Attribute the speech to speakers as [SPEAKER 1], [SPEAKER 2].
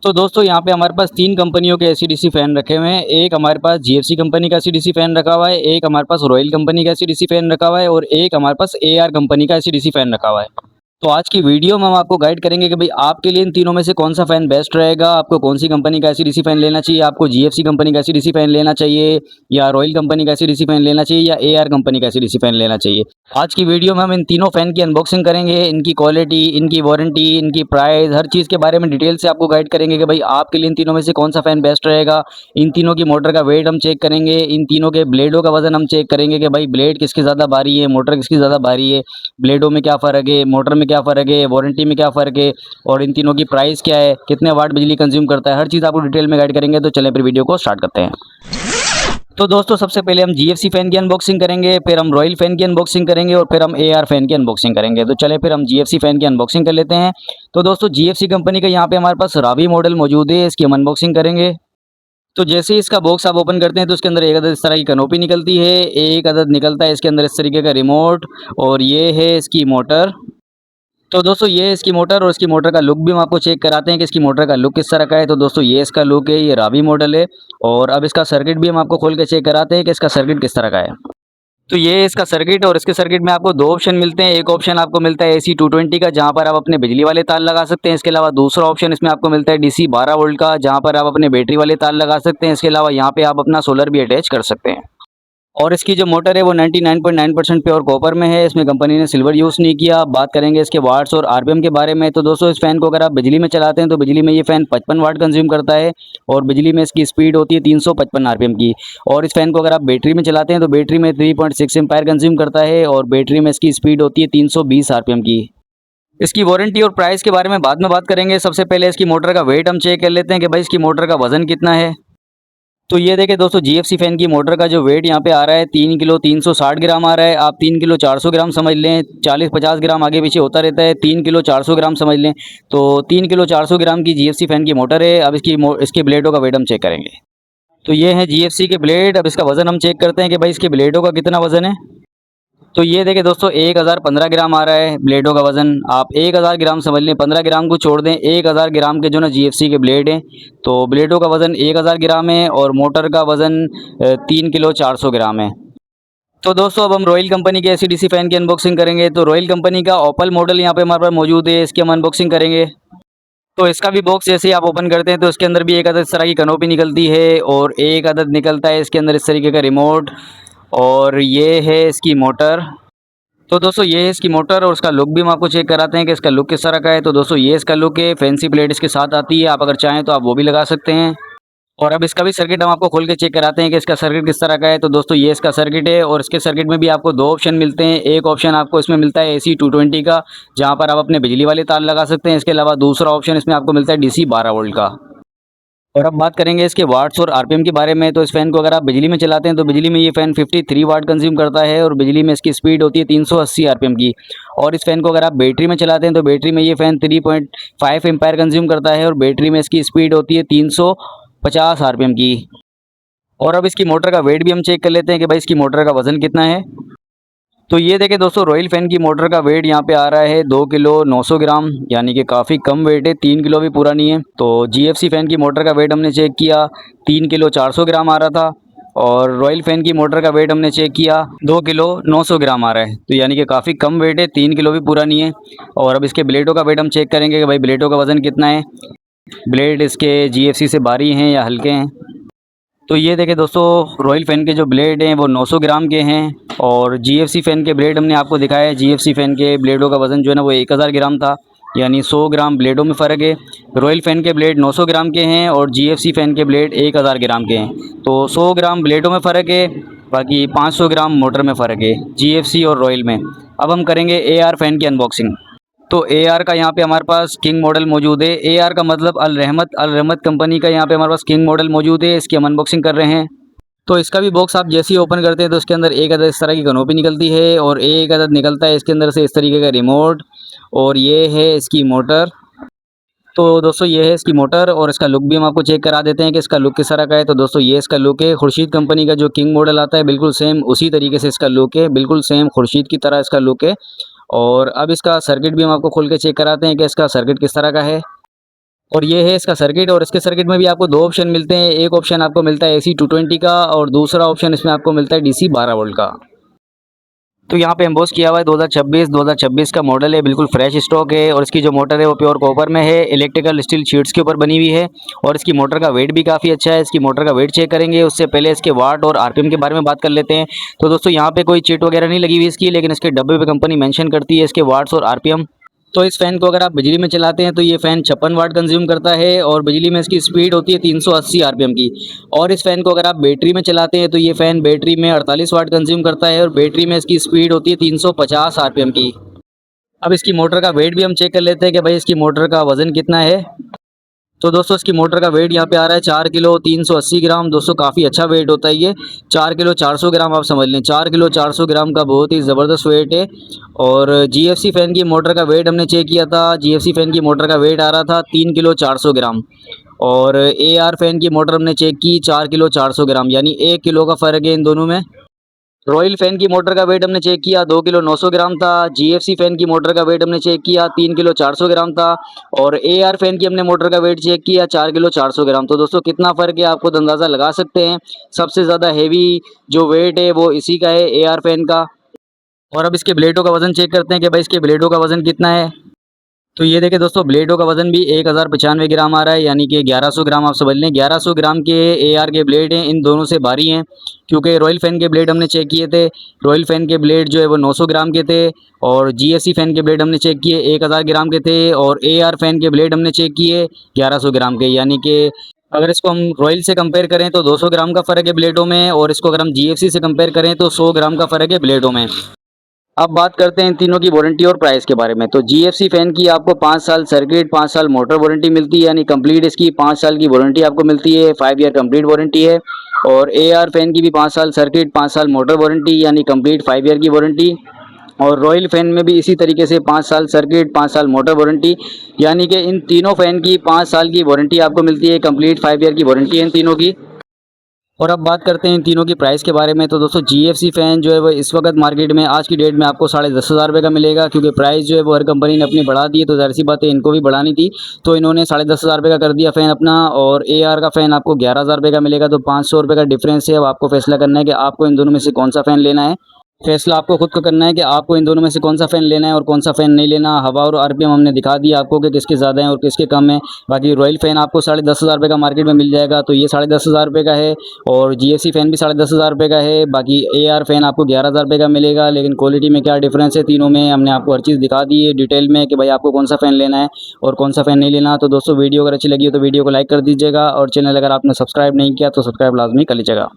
[SPEAKER 1] तो दोस्तों यहाँ पे हमारे पास 3 कंपनियों के एसी-डीसी फ़ैन रखे हुए हैं। एक हमारे पास जीएफसी कंपनी का एसी-डीसी फ़ैन रखा हुआ है, एक हमारे पास रॉयल कंपनी का एसी-डीसी फ़ैन रखा हुआ है और एक हमारे पास एआर कंपनी का एसी-डीसी फ़ैन रखा हुआ है। तो आज की वीडियो में हम आपको गाइड करेंगे कि भाई आपके लिए इन तीनों में से कौन-सा फ़ैन बेस्ट रहेगा, आपको कौन-सी कंपनी का एसी-डीसी फ़ैन लेना चाहिए, आपको जीएफसी कंपनी का एसी-डीसी फ़ैन लेना चाहिए या रॉयल कंपनी का एसी-डीसी फ़ैन लेना चाहिए या एआर कंपनी का एसी-डीसी फ़ैन लेना चाहिए। आज की वीडियो में हम इन तीनों फ़ैन की अनबॉक्सिंग करेंगे, इनकी क्वालिटी, इनकी वारंटी, इनकी प्राइस, हर चीज़ के बारे में डिटेल से आपको गाइड करेंगे कि भाई आपके लिए इन तीनों में से कौन-सा फ़ैन बेस्ट रहेगा। इन तीनों की मोटर का वेट हम चेक करेंगे, इन तीनों के ब्लेडों का वज़न हम चेक करेंगे कि भाई ब्लेड किसकी ज़्यादा भारी है, मोटर किसकी ज़्यादा भारी है, ब्लेडों में क्या फ़र्क है, मोटर में क्या फ़र्क है, वारंटी में क्या फ़र्क है और इन तीनों की प्राइस क्या है, कितने वाट बिजली कंज्यूम करता है, हर चीज़ आपको डिटेल में गाइड करेंगे। तो चलें फिर वीडियो को स्टार्ट करते हैं। तो दोस्तों सबसे पहले हम जीएफसी फ़ैन की अनबॉक्सिंग करेंगे, फिर हम रॉयल फ़ैन की अनबॉक्सिंग करेंगे और फिर हम एआर फ़ैन की अनबॉक्सिंग करेंगे। तो चलें फिर हम जीएफसी फ़ैन की अनबॉक्सिंग कर लेते हैं। तो दोस्तों जीएफसी कंपनी का यहाँ पे हमारे पास रावी मॉडल मौजूद है, इसकी हम अनबॉक्सिंग करेंगे। तो जैसे ही इसका बॉक्स आप ओपन करते हैं तो इसके अंदर एक अदद इस तरह की कनोपी निकलती है, एक अदद निकलता है इसके अंदर इस तरीके का रिमोट और ये है इसकी मोटर। तो दोस्तों ये इसकी मोटर और इसकी मोटर का लुक भी हम आपको चेक कराते हैं कि इसकी मोटर का लुक किस तरह का है। तो दोस्तों ये इसका लुक है, ये रावी मॉडल है और अब इसका सर्किट भी हम आपको खोल के चेक कराते हैं कि इसका सर्किट किस तरह का है। तो ये इसका सर्किट और इसके सर्किट में आपको 2 ऑप्शन मिलते हैं। एक ऑप्शन आपको मिलता है एसी 220 का, जहाँ पर आप अपने बिजली वाले तार लगा सकते हैं। इसके अलावा दूसरा ऑप्शन इसमें आपको मिलता है डीसी 12 वोल्ट का, जहाँ पर आप अपने बैटरी वाले तार लगा सकते हैं। इसके अलावा यहाँ पे आप अपना सोलर भी अटैच कर सकते हैं। और इसकी जो मोटर है वो 99.9% प्योर कॉपर में है, इसमें कंपनी ने सिल्वर यूज़ नहीं किया। अब बात करेंगे इसके वाट्स और आरपीएम के बारे में। तो दोस्तों इस फ़ैन को अगर आप बिजली में चलाते हैं तो बिजली में ये फ़ैन 55 वाट कंज्यूम करता है और बिजली में इसकी स्पीड होती है 355 आरपीएम की। और इस फ़ैन को अगर आप बैटरी में चलाते हैं तो बैटरी में 3.6 एम्पायर कंज्यूम करता है और बैटरी में इसकी स्पीड होती है 320 आरपीएम की। इसकी वारंटी और प्राइस के बारे में बाद में बात करेंगे। सबसे पहले इसकी मोटर का वेट हम चेक कर लेते हैं कि भाई इसकी मोटर का वज़न कितना है। तो ये देखिए दोस्तों जीएफसी फ़ैन की मोटर का जो वेट यहाँ पे आ रहा है 3 किलो 360 ग्राम आ रहा है। आप 3 किलो 400 ग्राम समझ लें, 40-50 ग्राम आगे पीछे होता रहता है, 3 किलो 400 ग्राम समझ लें। तो 3 किलो 400 ग्राम की जीएफसी फ़ैन की मोटर है। अब इसके ब्लेडों का वेट हम चेक करेंगे। तो ये है जीएफसी के ब्लेड। अब इसका वज़न हम चेक करते हैं कि भाई इसके ब्लेडों का कितना वज़न है। तो ये देखिए दोस्तों 1015 ग्राम आ रहा है ब्लेडों का वज़न। आप 1000 ग्राम समझ लें, 15 ग्राम को छोड़ दें, 1000 ग्राम के जो ना जीएफसी के ब्लेड हैं। तो ब्लेडों का वज़न 1000 ग्राम है और मोटर का वज़न 3 किलो 400 ग्राम है। तो दोस्तों अब हम रॉयल कंपनी के एसी-डीसी फ़ैन की अनबॉक्सिंग करेंगे। तो रॉयल कंपनी का ओपल मॉडल यहाँ पे हमारे पास मौजूद है, इसकी हम अनबॉक्सिंग करेंगे। तो इसका भी बॉक्स जैसे ही आप ओपन करते हैं तो इसके अंदर भी एक अदद इस तरह की कनोपी निकलती है और एक अदद निकलता है इसके अंदर इस तरीके का रिमोट और ये है इसकी मोटर। तो दोस्तों ये है इसकी मोटर और उसका लुक भी हम आपको चेक कराते हैं कि इसका लुक किस तरह का है। तो दोस्तों ये इसका लुक है, फैंसी प्लेट इसके साथ आती है, आप अगर चाहें तो आप वो भी लगा सकते हैं। और अब इसका भी सर्किट हम आपको खोल के चेक कराते हैं कि इसका सर्किट किस तरह का है। तो दोस्तों ये इसका सर्किट है और इसके सर्किट में भी आपको 2 ऑप्शन मिलते हैं। एक ऑप्शन आपको इसमें मिलता है एसी 220 का, जहाँ पर आप अपने बिजली वाले तार लगा सकते हैं। इसके अलावा दूसरा ऑप्शन इसमें आपको मिलता है डीसी 12 वोल्ट का। और अब बात करेंगे इसके वाट्स और आरपीएम के बारे में। तो इस फ़ैन को अगर आप बिजली में चलाते हैं तो बिजली में ये फ़ैन 53 वाट कंज्यूम करता है और बिजली में इसकी स्पीड होती है 380 आरपीएम की। और इस फ़ैन को अगर आप बैटरी में चलाते हैं तो बैटरी में ये फ़ैन 3.5 एम्पायर कंज्यूम करता है और बैटरी में इसकी स्पीड होती है 350 आरपीएम की। और अब इसकी मोटर का वेट भी हम चेक कर लेते हैं कि भाई इसकी मोटर का वज़न कितना है। तो ये देखें दोस्तों रॉयल फ़ैन की मोटर का वेट यहाँ पे आ रहा है 2 किलो 900 ग्राम, यानी कि काफ़ी कम वेट है, 3 किलो भी पूरा नहीं है। तो जीएफसी फ़ैन की मोटर का वेट हमने चेक किया, 3 किलो 400 ग्राम आ रहा था और रॉयल फ़ैन की मोटर का वेट हमने चेक किया 2 किलो 900 ग्राम आ रहा है। तो यानी कि काफ़ी कम वेट है, 3 किलो भी पूरा नहीं है। और अब इसके ब्लेडों का वेट हम चेक करेंगे कि भाई ब्लेडों का वज़न कितना है। ब्लेड इसके जीएफसी से भारी हैं या हल्के हैं। तो ये देखें दोस्तों रॉयल फ़ैन के जो ब्लेड हैं वो 900 ग्राम के हैं और जीएफसी फ़ैन के ब्लेड हमने आपको दिखाया है। जीएफसी फ़ैन के ब्लेडों का वज़न जो है ना वो 1000 ग्राम था, यानी 100 ग्राम ब्लेडों में फ़र्क है। रॉयल फ़ैन के ब्लेड 900 ग्राम के हैं और जीएफसी फ़ैन के ब्लेड 1000 ग्राम के हैं। तो 100 ग्राम ब्लेडों में फ़र्क है, बाकी 500 ग्राम मोटर में फ़र्क है, जीएफसी और रॉयल में। अब हम करेंगे एआर फ़ैन की अनबॉक्सिंग। तो एआर का यहाँ पे हमारे पास किंग मॉडल मौजूद है। एआर का मतलब अल रहमत कंपनी का यहाँ पे हमारे पास किंग मॉडल मौजूद है, इसकी हम अनबॉक्सिंग कर रहे हैं। तो इसका भी बॉक्स आप जैसे ही ओपन करते हैं तो उसके अंदर एक अदद इस तरह की कनोपी निकलती है और एक अदद निकलता है इसके अंदर से इस तरीके का रिमोट और ये है इसकी मोटर। तो दोस्तों ये है इसकी मोटर और इसका लुक भी हम आपको चेक करा देते हैं कि इसका लुक किस तरह का है। तो दोस्तों ये इसका लुक है, खुर्शीद कंपनी का जो किंग मॉडल आता है बिल्कुल सेम उसी तरीके से इसका लुक है, बिल्कुल सेम खुर्शीद की तरह इसका लुक है। और अब इसका सर्किट भी हम आपको खोल के चेक कराते हैं कि इसका सर्किट किस तरह का है। और ये है इसका सर्किट। और इसके सर्किट में भी आपको दो ऑप्शन मिलते हैं। एक ऑप्शन आपको मिलता है AC 220 का और दूसरा ऑप्शन इसमें आपको मिलता है DC 12 वोल्ट का। तो यहाँ पे एम्बोस किया हुआ है 2026 का मॉडल है, बिल्कुल फ्रेश स्टॉक है। और इसकी जो मोटर है वो प्योर कॉपर में है, इलेक्ट्रिकल स्टील शीट्स के ऊपर बनी हुई है। और इसकी मोटर का वेट भी काफ़ी अच्छा है। इसकी मोटर का वेट चेक करेंगे उससे पहले इसके वाट और RPM के बारे में बात कर लेते हैं। तो दोस्तों यहाँ पे कोई चिट वगैरह नहीं लगी हुई इसकी, लेकिन इसके डब्बे पे कंपनी मेंशन करती है इसके वाट्स और RPM। तो इस फ़ैन को अगर आप बिजली में चलाते हैं तो ये फ़ैन 56 वाट कंज्यूम करता है और बिजली में इसकी स्पीड होती है 380 RPM की। और इस फ़ैन को अगर आप बैटरी में चलाते हैं तो ये फ़ैन बैटरी में 48 वाट कंज्यूम करता है और बैटरी में इसकी स्पीड होती है 350 RPM की। अब इसकी मोटर का वेट भी हम चेक कर लेते हैं कि भाई इसकी मोटर का वज़न कितना है। तो दोस्तों इसकी मोटर का वेट यहाँ पे आ रहा है 4 किलो 380 ग्राम। दोस्तों काफ़ी अच्छा वेट होता है ये, 4 किलो 400 ग्राम आप समझ लें। 4 किलो 400 ग्राम का बहुत ही ज़बरदस्त वेट है। और GFC फ़ैन की मोटर का वेट हमने चेक किया था, GFC फ़ैन की मोटर का वेट आ रहा था 3 किलो 400 ग्राम। और AR फ़ैन की मोटर हमने चेक की 4 किलो 400 ग्राम, यानी 1 किलो का फ़र्क है इन दोनों में। रॉयल फ़ैन की मोटर का वेट हमने चेक किया 2 किलो 900 ग्राम था। GFC फ़ैन की मोटर का वेट हमने चेक किया 3 किलो 400 ग्राम था। और AR फ़ैन की हमने मोटर का वेट चेक किया 4 किलो 400 ग्राम। तो दोस्तों कितना फ़र्क है आप खुद अंदाज़ा लगा सकते हैं। सबसे ज़्यादा हेवी जो वेट है वो इसी का है, AR फ़ैन का। और अब इसके ब्लेडों का वज़न चेक करते हैं कि भाई इसके ब्लेडों का वज़न कितना है। तो ये देखिए दोस्तों, ब्लेडों का वज़न भी 1095 ग्राम आ रहा है, यानी कि 1100 ग्राम आप समझ लें। 1100 ग्राम के AR के ब्लेड हैं, इन दोनों से भारी हैं। क्योंकि रॉयल फ़ैन के ब्लेड हमने चेक किए थे, रॉयल फ़ैन के ब्लेड जो है वो 900 ग्राम के थे। और GFC फ़ैन के ब्लेड हमने चेक किए 1000 ग्राम के थे। और AR फ़ैन के ब्लेड हमने चेक किए 1100 ग्राम के, यानी कि अगर इसको हम रॉयल से कंपेयर करें तो 200 ग्राम का फ़र्क है ब्लेडों में। और इसको अगर हम GFC से कंपेयर करें तो 100 ग्राम का फ़र्क है ब्लेडों में। अब बात करते हैं इन तीनों की वारंटी और प्राइस के बारे में। तो GFC फ़ैन की आपको 5 साल सर्किट, 5 साल मोटर वारंटी मिलती है, यानी कंप्लीट इसकी 5 साल की वारंटी आपको मिलती है, 5 ईयर कंप्लीट वारंटी है। और AR फ़ैन की भी 5 साल सर्किट, 5 साल मोटर वारंटी, यानी कंप्लीट 5 ईयर की वारंटी। और रॉयल फ़ैन में भी इसी तरीके से 5 साल सर्किट, 5 साल मोटर वारंटी, यानी कि इन तीनों फ़ैन की 5 साल की वारंटी आपको मिलती है, कंप्लीट 5 ईयर की वारंटी है इन तीनों की। और अब बात करते हैं इन तीनों की प्राइस के बारे में। तो दोस्तों GFC फ़ैन जो है वो इस वक्त मार्केट में आज की डेट में आपको 10,500 रुपये का मिलेगा। क्योंकि प्राइस जो है वो हर कंपनी ने अपनी बढ़ा दी है, तो ज़ाहिर सी बात है इनको भी बढ़ानी थी, तो इन्होंने 10,500 रुपये का कर दिया फ़ैन अपना। और AR का फ़ैन आपको 11,000 रुपये का मिलेगा। तो 500 रुपये का डिफरेंस है। अब आपको फैसला करना है कि आपको इन दोनों में से कौन सा फ़ैन लेना है। फैसला आपको खुद को करना है कि आपको इन दोनों में से कौन सा फ़ैन लेना है और कौन सा फ़ैन नहीं लेना। हवा और RPM हमने दिखा दिया आपको कि किसके ज़्यादा हैं और किसके कम हैं। बाकी रॉयल फ़ैन आपको 10,500 रुपये का मार्केट में मिल जाएगा, तो ये 10,500 रुपये का है। और GFC फ़ैन भी 10,500 रुपये का है। बाकी AR फ़ैन आपको 11,000 रुपये का मिलेगा। लेकिन क्वालिटी में क्या डिफरेंस है तीनों में, हमने आपको हर चीज़ दिखा दी है डिटेल में कि भाई आपको कौन सा फ़ैन लेना है और कौन सा फ़ैन नहीं लेना। तो दोस्तों वीडियो अगर अच्छी लगी हो तो वीडियो को लाइक कर दीजिएगा और चैनल अगर आपने सब्सक्राइब नहीं किया तो सब्सक्राइब लाजमी कर लीजिएगा।